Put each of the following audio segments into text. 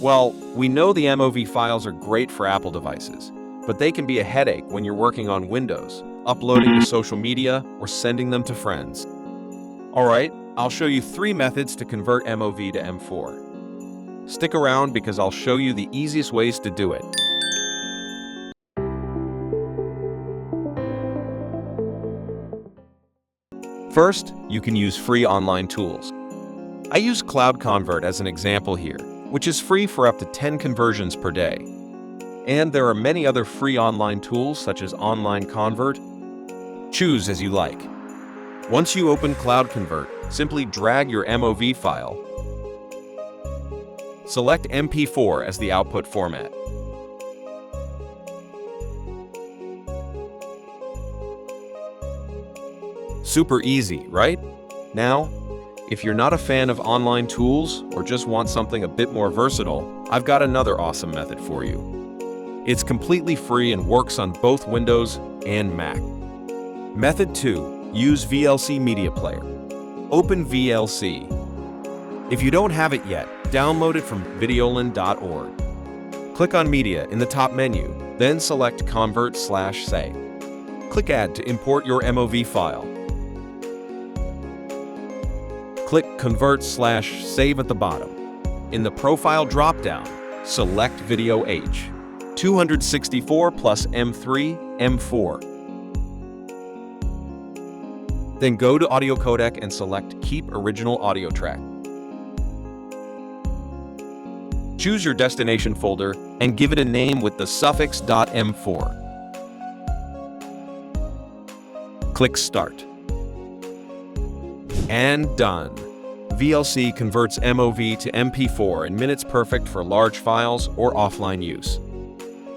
Well, we know the MOV files are great for Apple devices, but they can be a headache when you're working on Windows, uploading to social media, or sending them to friends. Alright, I'll show you 3 methods to convert MOV to M4. Stick around because I'll show you the easiest ways to do it. First, you can use free online tools. I use Cloud Convert as an example here, which is free for up to 10 conversions per day. And there are many other free online tools such as Online Convert. Choose as you like. Once you open Cloud Convert, simply drag your MOV file. Select MP4 as the output format. Super easy, right? Now, if you're not a fan of online tools or just want something a bit more versatile, I've got another awesome method for you. It's completely free and works on both Windows and Mac. Method 2. Use VLC Media Player. Open VLC. If you don't have it yet, download it from videolin.org. Click on Media in the top menu, then select Convert/Say. Click Add to import your MOV file. Click Convert/Save at the bottom. In the Profile drop-down, select Video H, 264 plus M3, M4. Then go to Audio Codec and select Keep Original Audio Track. Choose your destination folder and give it a name with the suffix .m4. Click Start. And done. VLC converts MOV to MP4 in minutes, perfect for large files or offline use.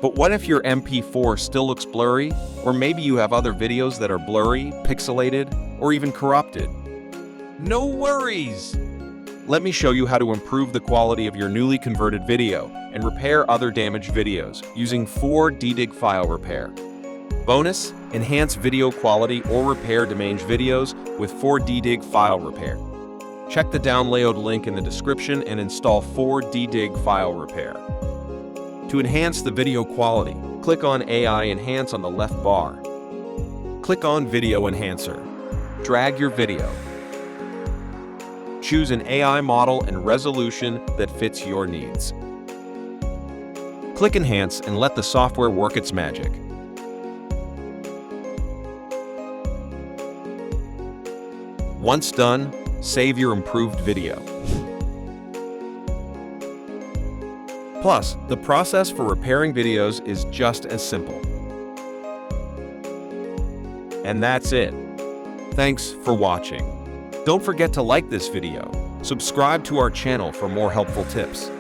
But what if your MP4 still looks blurry, or maybe you have other videos that are blurry, pixelated, or even corrupted? No worries! Let me show you how to improve the quality of your newly converted video and repair other damaged videos using 4DDIG file repair. Bonus, enhance video quality or repair damaged videos with 4DDIG file repair. Check the download link in the description and install 4DDIG file repair. To enhance the video quality, click on AI Enhance on the left bar. Click on Video Enhancer. Drag your video. Choose an AI model and resolution that fits your needs. Click Enhance and let the software work its magic. Once done, save your improved video. Plus, the process for repairing videos is just as simple. And that's it. Thanks for watching. Don't forget to like this video, subscribe to our channel for more helpful tips.